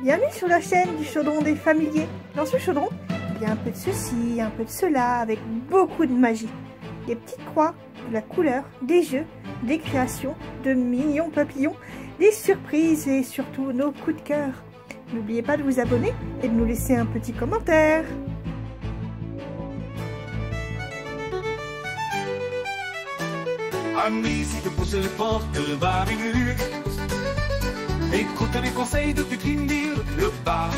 Bienvenue sur la chaîne du chaudron des familiers. Dans ce chaudron, il y a un peu de ceci, un peu de cela, avec beaucoup de magie. Des petites croix, de la couleur, des jeux, des créations, de mignons papillons, des surprises et surtout nos coups de cœur. N'oubliez pas de vous abonner et de nous laisser un petit commentaire. Amis, si tu pousses les portes de Baby, écoute les conseils de Pitlindil, le bar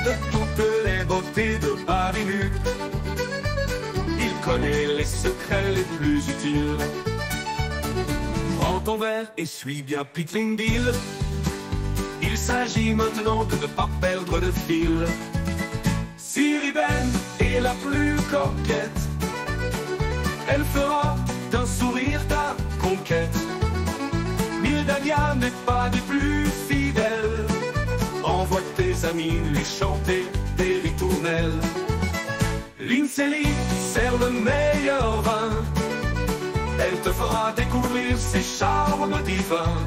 de toutes les beautés de Baby. Il connaît les secrets les plus utiles. Prends ton verre et suis bien Pitlindil. Il s'agit maintenant de ne pas perdre le fil. Siriben est la plus coquette. Elle fera d'un sourire ta conquête. Mildania n'est pas des plus fidèles. Envoie tes amis les chanter des ritournelles. Linceli sert le meilleur vin. Elle te fera découvrir ses charmes divins.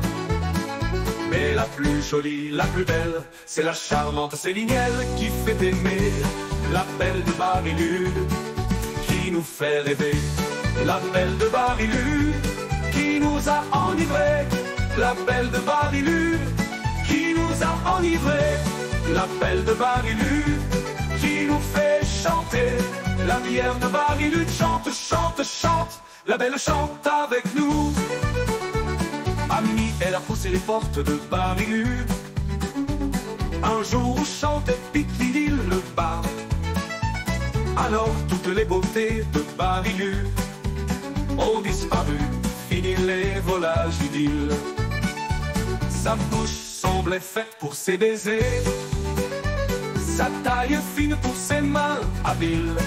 Mais la plus jolie, la plus belle, c'est la charmante Célinielle qui fait aimer. La belle de Barilud qui nous fait rêver. La belle de Barilud qui nous a enivrés. La belle de Barilud qui nous a enivrés. La belle de Barilud qui nous fait chanter. La bière de Barilud chante, chante, chante. La belle chante avec nous. Amie, elle a poussé les portes de Barilud. Un jour où chantait Pitlindil le bar. Alors toutes les beautés de Barilud ont disparu, fini les volages d'idylle. Sa bouche semblait faite pour ses baisers, sa taille fine pour ses mains habiles.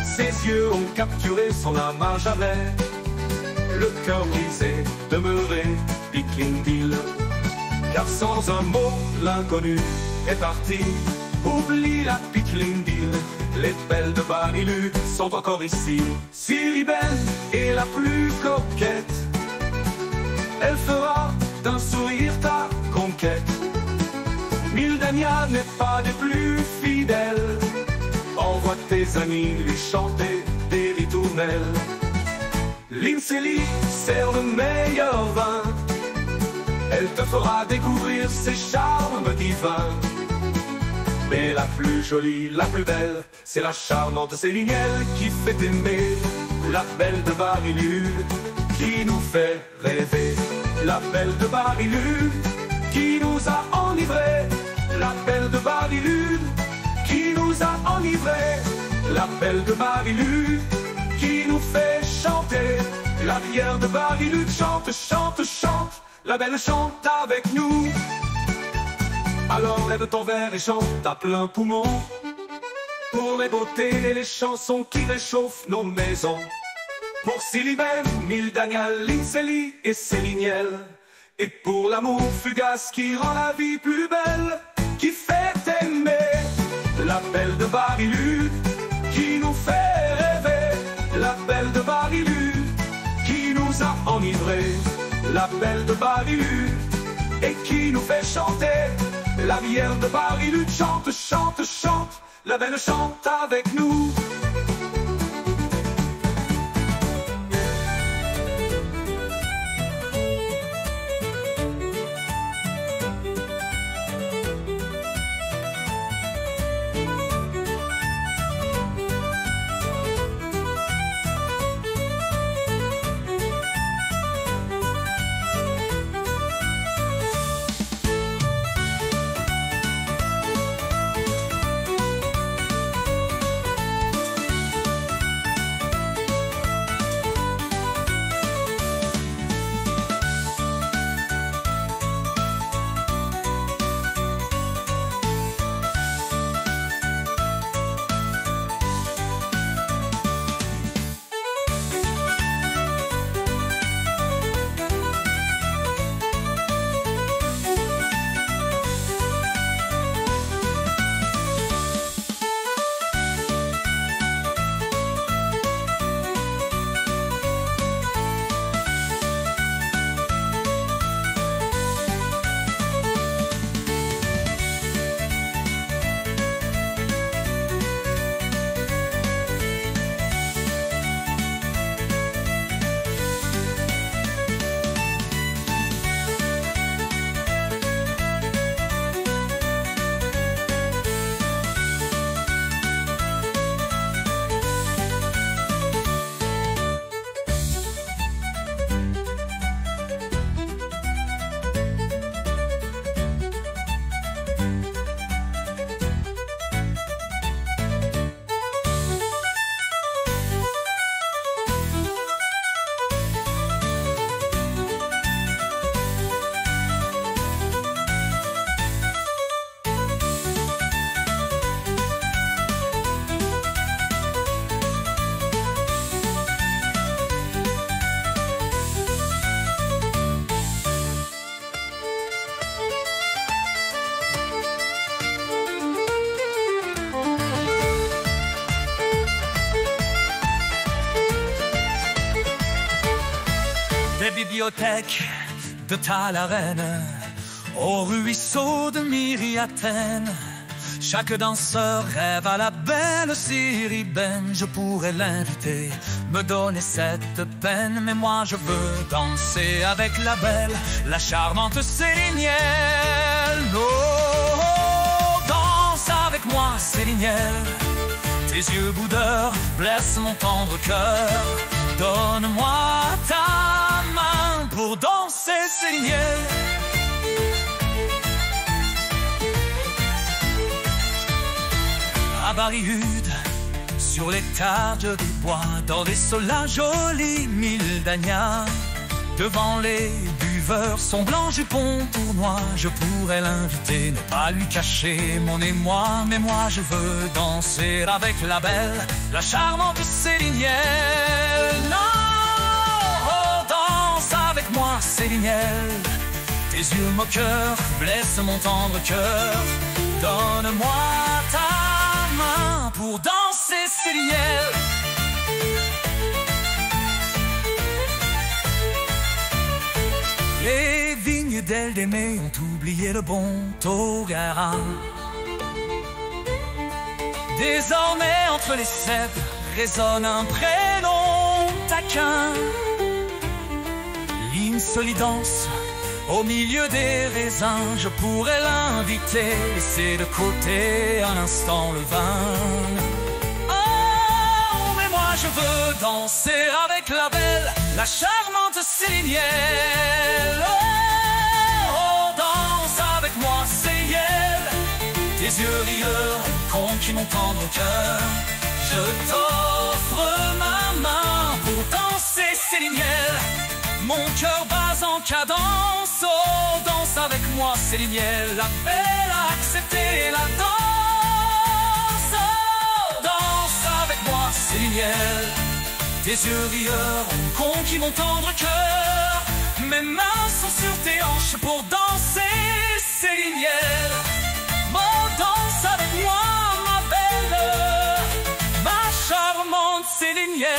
Ses yeux ont capturé son âme à jamais. Le cœur brisé demeurait Pitlindil. Car sans un mot, l'inconnu est parti. Oublie la Pitlindil. Les belles de Barilud sont encore ici. Siriben est la plus coquette. Elle fera d'un sourire ta conquête. Mildania n'est pas des plus fidèles. Envoie tes amis lui chanter des ritournelles. Linceli sert le meilleur vin. Elle te fera découvrir ses charmes divins. Mais la plus jolie, la plus belle, c'est la charmante Célinielle qui fait aimer. La belle de Barilud qui nous fait rêver. La belle de Barilud qui nous a enivrés. La belle de Barilud qui nous a enivrés. La belle de Barilud qui nous fait chanter. La bière de Barilud chante, chante, chante. La belle chante avec nous. Alors lève ton verre et chante à plein poumon. Pour les beautés et les chansons qui réchauffent nos maisons. Pour Siliben, Mildania, Linceli et Célinielle. Et pour l'amour fugace qui rend la vie plus belle, qui fait aimer. La belle de Barilud qui nous fait rêver. La belle de Barilud qui nous a enivrés. La belle de Barilud et qui nous fait chanter. La bière de Barilud chante, chante, chante. La belle chante avec nous. bibliothèque de Talarène, au ruisseau de Myriathène, chaque danseur rêve à la belle siribène. Je pourrais l'inviter, me donner cette peine, mais moi je veux danser avec la belle, la charmante Célinielle. Oh, danse avec moi Célinielle, tes yeux boudeurs blessent mon tendre cœur. Donne-moi ta main pour danser Célinielle. À Barihude, sur les targes des bois, dans des solas jolis mille d'agnats, devant les buveurs, son blanc jupon tournoie, je pourrais l'inviter, ne pas lui cacher mon émoi, mais moi je veux danser avec la belle, la charmante Célinielle. Oh, danse avec moi Célinielle, tes yeux moqueurs blessent mon tendre cœur. Donne-moi ta main pour danser Célinielle. Les vignes d'Eldémé ont oublié le bon Togara. Désormais entre les cèpes résonne un prénom taquin. L'insolidance au milieu des raisins, je pourrais l'inviter, laisser de côté un instant le vin. Oh, mais moi je veux danser avec la belle, la charmante Célinielle. Oh, danse avec moi Célinielle, tes yeux rieurs conquis mon tendre cœur. Je t'offre ma main pour danser Célinielle, mon cœur bat en cadence. Oh, danse avec moi Célinielle, la belle a accepté la danse. Oh, danse avec moi Célinielle, tes yeux rieurs ont conquis mon tendre cœur. Mes mains sont sur tes hanches pour danser Célinielle. Oh, danse avec moi ma belle, ma charmante Célinielle.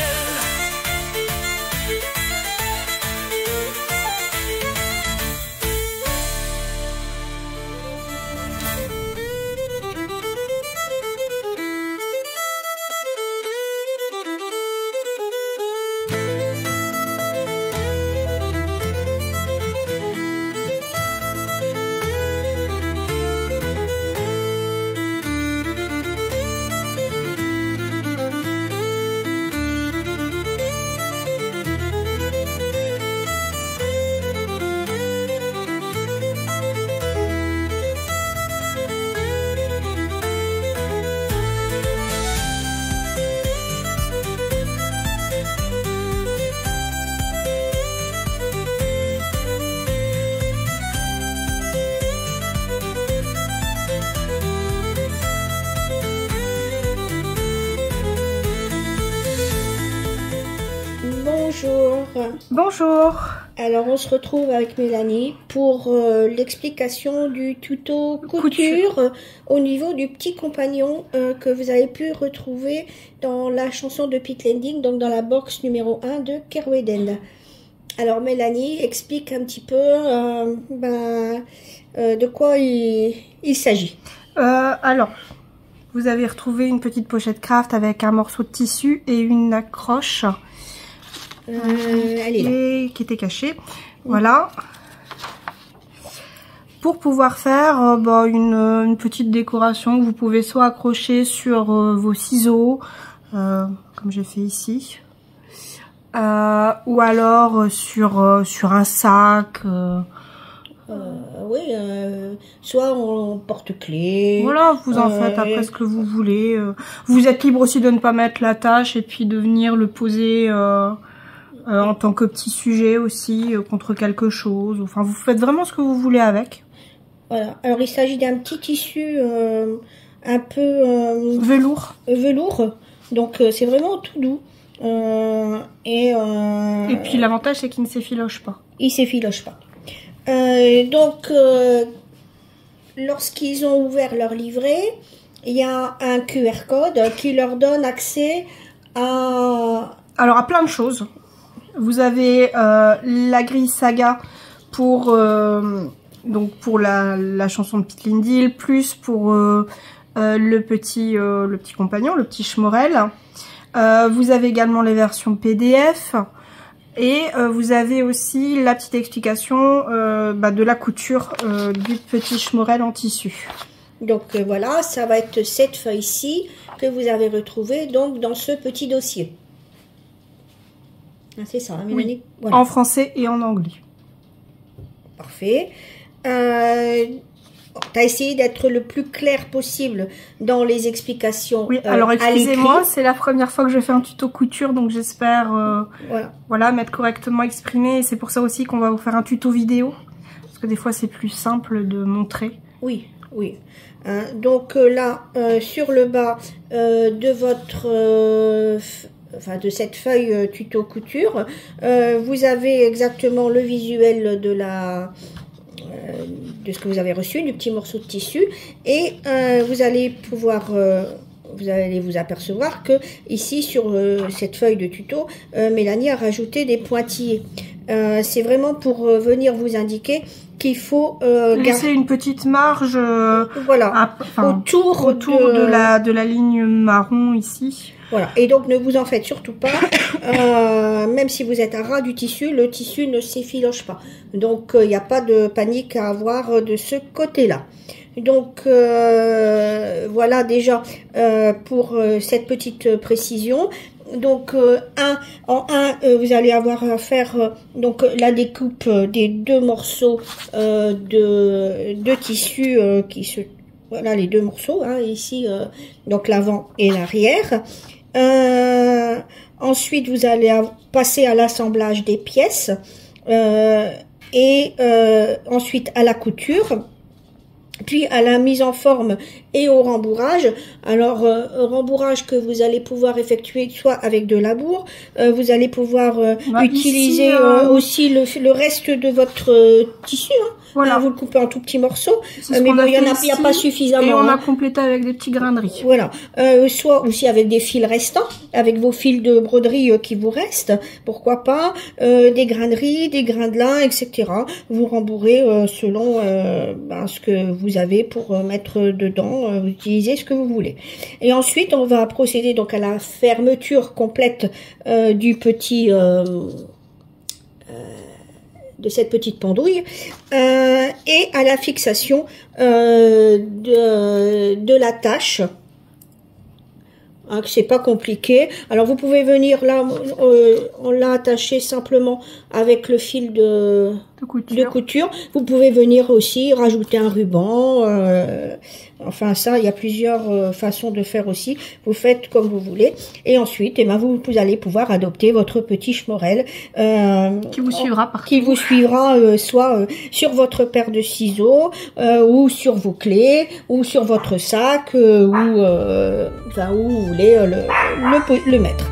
Bonjour. Bonjour. Alors on se retrouve avec Mélanie pour l'explication du tuto couture au niveau du petit compagnon que vous avez pu retrouver dans la chanson de Pete Lending, donc dans la box numéro 1 de Kerweden. Alors Mélanie, explique un petit peu de quoi il s'agit. Alors, vous avez retrouvé une petite pochette craft avec un morceau de tissu et une accroche. Et qui était cachée. Voilà. Pour pouvoir faire une petite décoration que vous pouvez soit accrocher sur vos ciseaux, comme j'ai fait ici, ou alors sur un sac. Oui, soit en porte-clés. Voilà, vous en faites après ce que vous voulez. Vous êtes libre aussi de ne pas mettre la tâche et puis de venir le poser en tant que petit sujet aussi, contre quelque chose. Enfin, vous faites vraiment ce que vous voulez avec. Voilà. Alors, il s'agit d'un petit tissu un peu... velours. Velours. Donc, c'est vraiment tout doux. Et puis, l'avantage, c'est qu'il ne s'effiloche pas. Il s'effiloche pas. Donc, lorsqu'ils ont ouvert leur livret, il y a un QR code qui leur donne accès à... Alors, à plein de choses. Vous avez la grille saga pour, donc pour la chanson de Pete Lindil, plus pour le petit compagnon, le petit Schmorel. Vous avez également les versions PDF. Et vous avez aussi la petite explication de la couture du petit Schmorel en tissu. Donc voilà, ça va être cette feuille-ci que vous avez retrouvée donc dans ce petit dossier. Ah, c'est ça, hein, Mélanie? Oui, voilà. En français et en anglais. Parfait. Tu as essayé d'être le plus clair possible dans les explications. Oui, alors excusez-moi, c'est la première fois que je fais un tuto couture, donc j'espère voilà, m'être correctement exprimée. C'est pour ça aussi qu'on va vous faire un tuto vidéo, parce que des fois c'est plus simple de montrer. Oui, oui. Donc là, sur le bas de votre... enfin de cette feuille tuto couture, vous avez exactement le visuel de ce que vous avez reçu, du petit morceau de tissu, et vous allez pouvoir vous allez vous apercevoir que ici sur cette feuille de tuto, Mélanie a rajouté des pointillés. C'est vraiment pour venir vous indiquer qu'il faut laisser une petite marge voilà, autour de la ligne marron ici. Voilà, et donc ne vous en faites surtout pas, même si vous êtes à ras du tissu, le tissu ne s'effiloche pas. Donc il n'y a pas de panique à avoir de ce côté-là. Donc voilà déjà pour cette petite précision. Donc vous allez avoir à faire donc la découpe des deux morceaux de tissu qui se... Voilà les deux morceaux, hein, ici, donc l'avant et l'arrière. Ensuite, vous allez passer à l'assemblage des pièces et ensuite à la couture, puis à la mise en forme et au rembourrage. Alors, rembourrage que vous allez pouvoir effectuer soit avec de labour, vous allez pouvoir utiliser ici, aussi le reste de votre tissu, hein. Voilà. Vous le coupez en tout petits morceaux, mais bon, il n'y a pas suffisamment. Et on a complété avec des petits grains de riz. Voilà. Soit aussi avec des fils restants, avec vos fils de broderie qui vous restent, pourquoi pas, des grains de riz, des grains de lin, etc. Vous rembourrez selon ce que vous avez pour mettre dedans, vous utilisez ce que vous voulez. Et ensuite, on va procéder donc à la fermeture complète du petit... de cette petite pendouille et à la fixation de la tâche, hein, que c'est pas compliqué. Alors vous pouvez venir là, on l'a attaché simplement avec le fil de couture. Vous pouvez venir aussi rajouter un ruban, enfin ça il y a plusieurs façons de faire aussi. Vous faites comme vous voulez et ensuite vous allez pouvoir adopter votre petit Schmorel qui vous suivra partout. Qui vous suivra soit sur votre paire de ciseaux ou sur vos clés ou sur votre sac enfin, où vous voulez le mettre.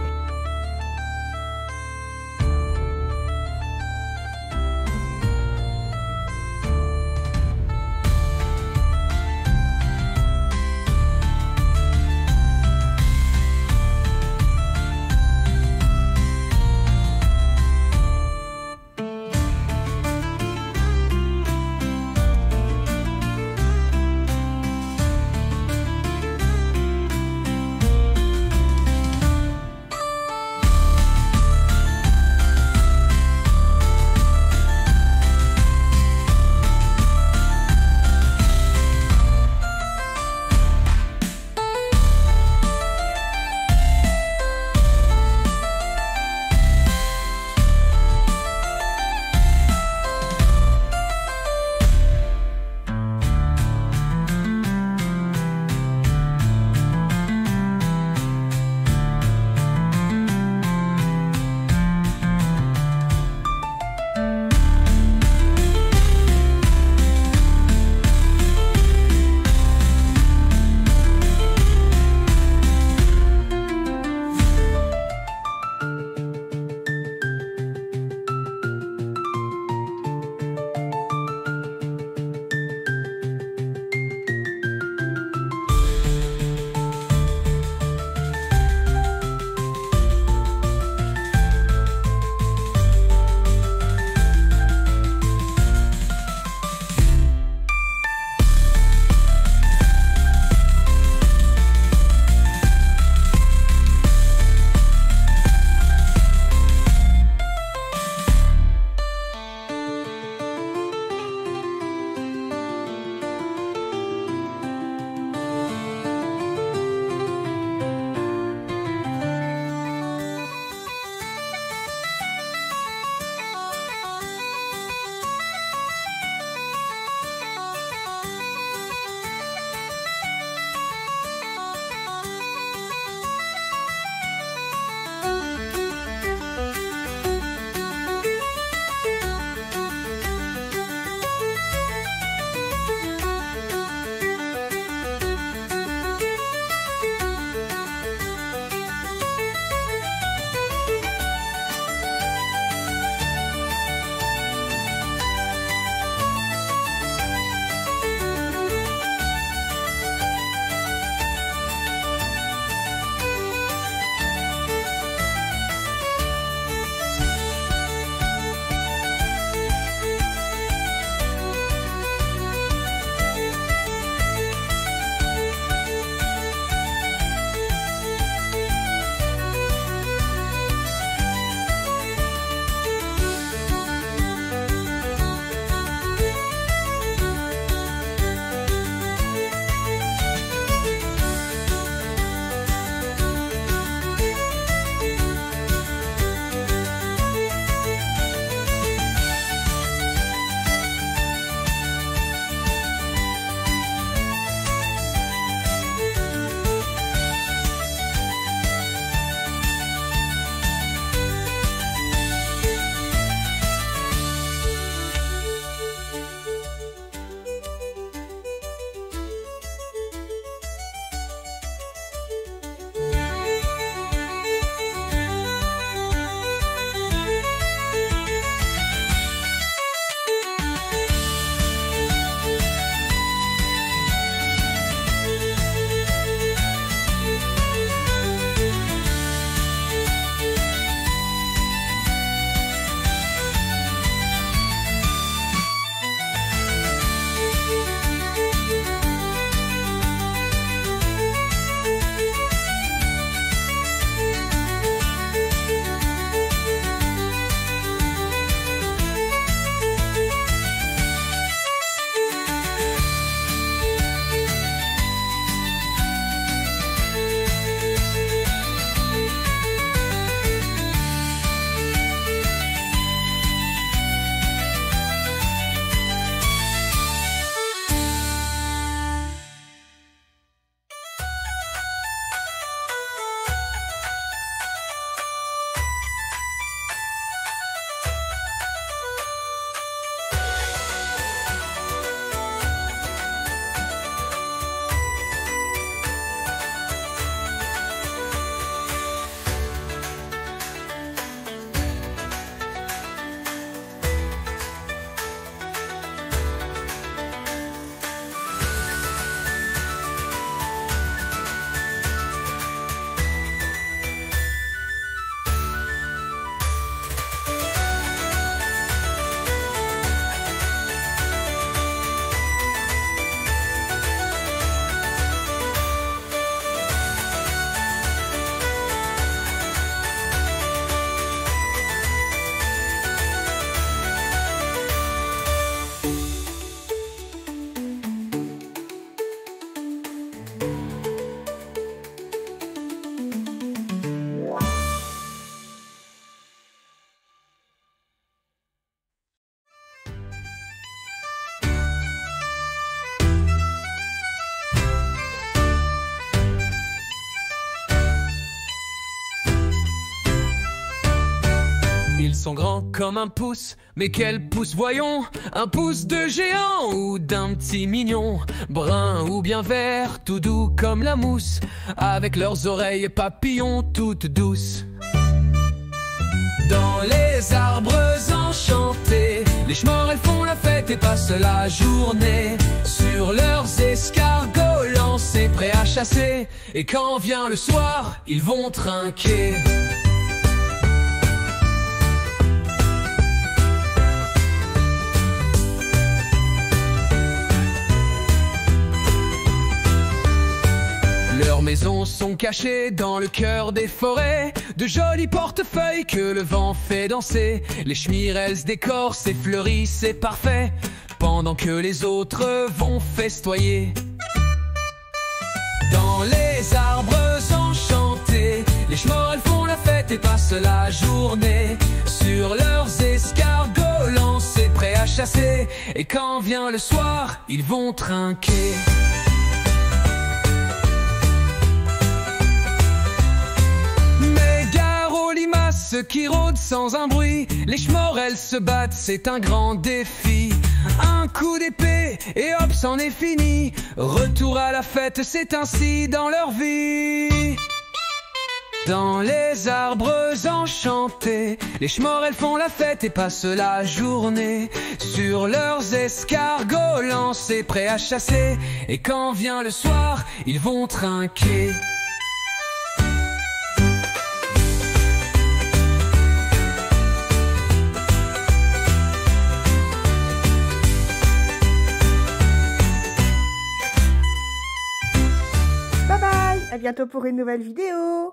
sont grands comme un pouce. Mais quel pouce voyons? Un pouce de géant ou d'un petit mignon? Brun ou bien vert, tout doux comme la mousse, avec leurs oreilles papillons toutes douces. Dans les arbres enchantés, les chemorelles font la fête et passent la journée sur leurs escargots lancés, prêts à chasser. Et quand vient le soir, ils vont trinquer. Leurs maisons sont cachées dans le cœur des forêts, de jolis portefeuilles que le vent fait danser. Les schmirels décorent, c'est fleuri, c'est parfait, pendant que les autres vont festoyer. Dans les arbres enchantés, les schmorels font la fête et passent la journée sur leurs escargots lancés, prêts à chasser. Et quand vient le soir, ils vont trinquer. Ceux qui rôdent sans un bruit, les schmorels se battent, c'est un grand défi. Un coup d'épée et hop, c'en est fini. Retour à la fête, c'est ainsi dans leur vie. Dans les arbres enchantés, les schmorels font la fête et passent la journée sur leurs escargots lancés, prêts à chasser. Et quand vient le soir, ils vont trinquer. À bientôt pour une nouvelle vidéo.